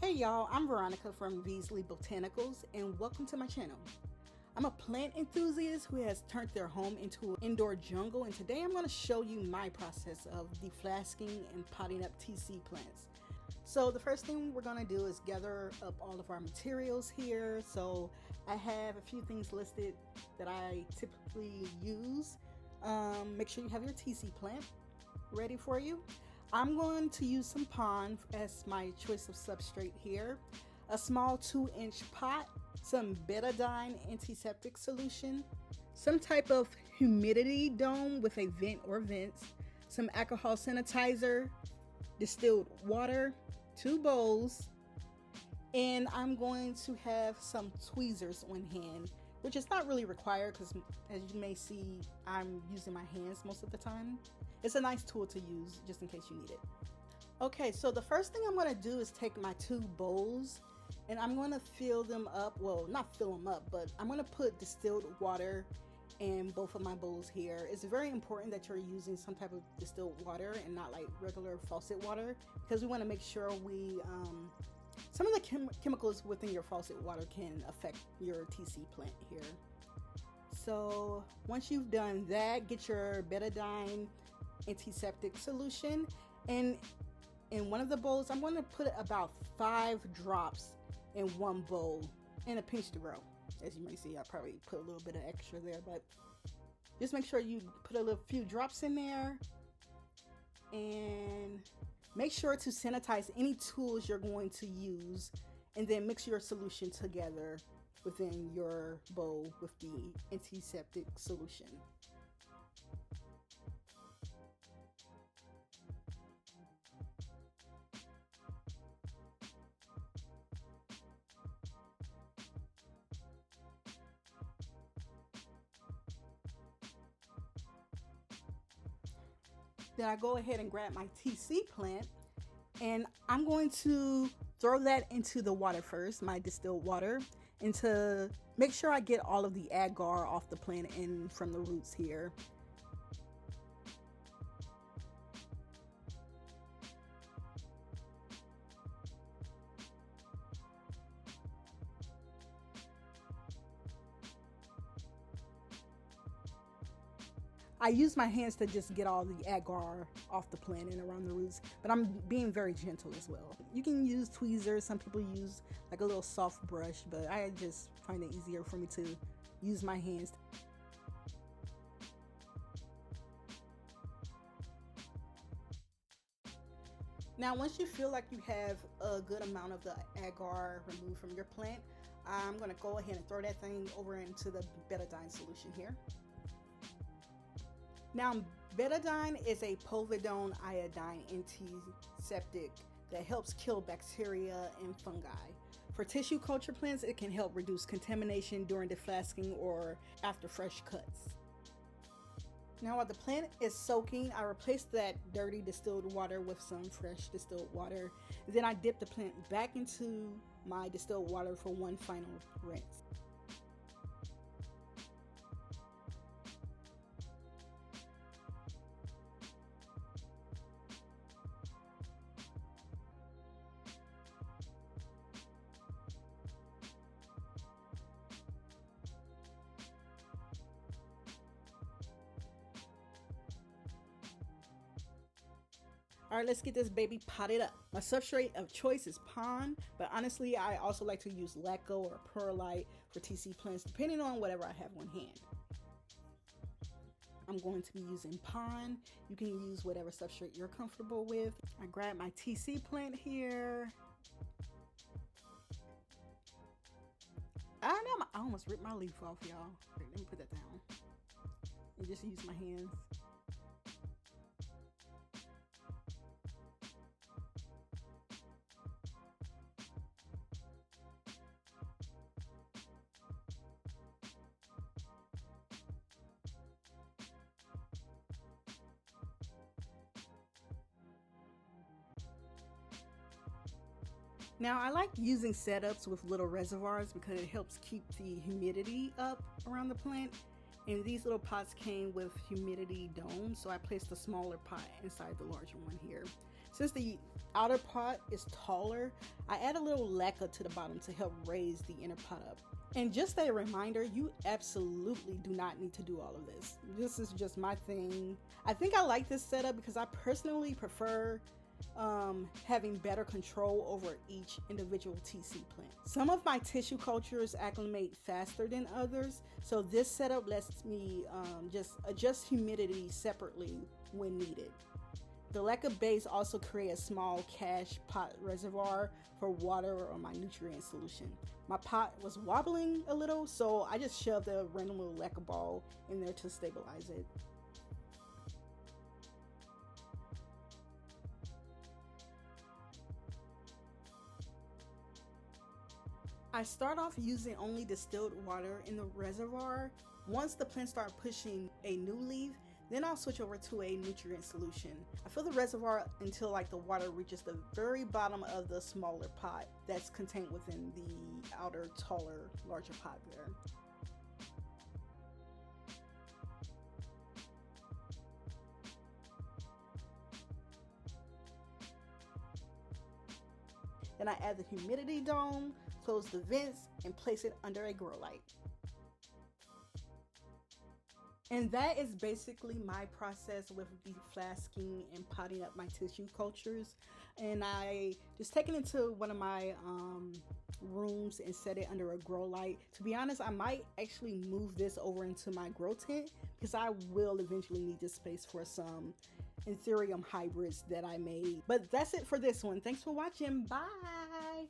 Hey y'all, I'm Veronica from Veasley Botanicals and welcome to my channel. I'm a plant enthusiast who has turned their home into an indoor jungle, and today I'm going to show you my process of deflasking and potting up TC plants. So the first thing we're going to do is gather up all of our materials here. So I have a few things listed that I typically use. Make sure you have your TC plant ready for you. I'm going to use some pond as my choice of substrate here, a small 2-inch pot, some betadine antiseptic solution, some type of humidity dome with a vent or vents, some alcohol sanitizer, distilled water, 2 bowls, and I'm going to have some tweezers on hand, which is not really required because as you may see, I'm using my hands most of the time. It's a nice tool to use just in case you need it. Okay, so the first thing I'm going to do is take my 2 bowls and I'm going to fill them up. Well, not fill them up, but I'm going to put distilled water in both of my bowls here. It's very important that you're using some type of distilled water and not like regular faucet water, because we want to make sure some of the chemicals within your faucet water can affect your TC plant here. So once you've done that, get your betadine antiseptic solution, and in one of the bowls I'm going to put about 5 drops in one bowl and a pinch to grow. As you may see, I probably put a little bit of extra there, but just make sure you put a few drops in there, and make sure to sanitize any tools you're going to use, and then mix your solution together within your bowl with the antiseptic solution. Then I go ahead and grab my TC plant, and I'm going to throw that into the water first, my distilled water, and to make sure I get all of the agar off the plant and from the roots here. I use my hands to just get all the agar off the plant and around the roots, but I'm being very gentle as well. You can use tweezers. Some people use like a little soft brush, but I just find it easier for me to use my hands. Now, once you feel like you have a good amount of the agar removed from your plant, I'm going to go ahead and throw that thing over into the betadine solution here. Now, betadine is a povidone iodine antiseptic that helps kill bacteria and fungi. For tissue culture plants, it can help reduce contamination during deflasking or after fresh cuts. Now, while the plant is soaking, I replace that dirty distilled water with some fresh distilled water. Then I dip the plant back into my distilled water for one final rinse. All right, let's get this baby potted up. My substrate of choice is pond, but honestly, I also like to use lacquer or perlite for TC plants, depending on whatever I have on hand. I'm going to be using pond. You can use whatever substrate you're comfortable with. I grab my TC plant here. I almost ripped my leaf off, y'all. Let me put that down and just use my hands. Now, I like using setups with little reservoirs because it helps keep the humidity up around the plant. And these little pots came with humidity domes, so I placed a smaller pot inside the larger one here. Since the outer pot is taller, I add a little lacquer to the bottom to help raise the inner pot up. And just a reminder, you absolutely do not need to do all of this. This is just my thing. I think I like this setup because I personally prefer having better control over each individual TC plant. Some of my tissue cultures acclimate faster than others, so this setup lets me just adjust humidity separately when needed. The lacquer base also creates a small cache pot reservoir for water or my nutrient solution. My pot was wobbling a little, so I just shoved a random little lacquer ball in there to stabilize it. I start off using only distilled water in the reservoir. Once the plants start pushing a new leaf, then I'll switch over to a nutrient solution. I fill the reservoir until like the water reaches the very bottom of the smaller pot that's contained within the outer, taller, larger pot there. Then I add the humidity dome, close the vents, and place it under a grow light. And that is basically my process with deflasking and potting up my tissue cultures. And I just take it into one of my rooms and set it under a grow light. To be honest, I might actually move this over into my grow tent because I will eventually need this space for some Ethereum hybrids that I made. But that's it for this one. Thanks for watching. Bye.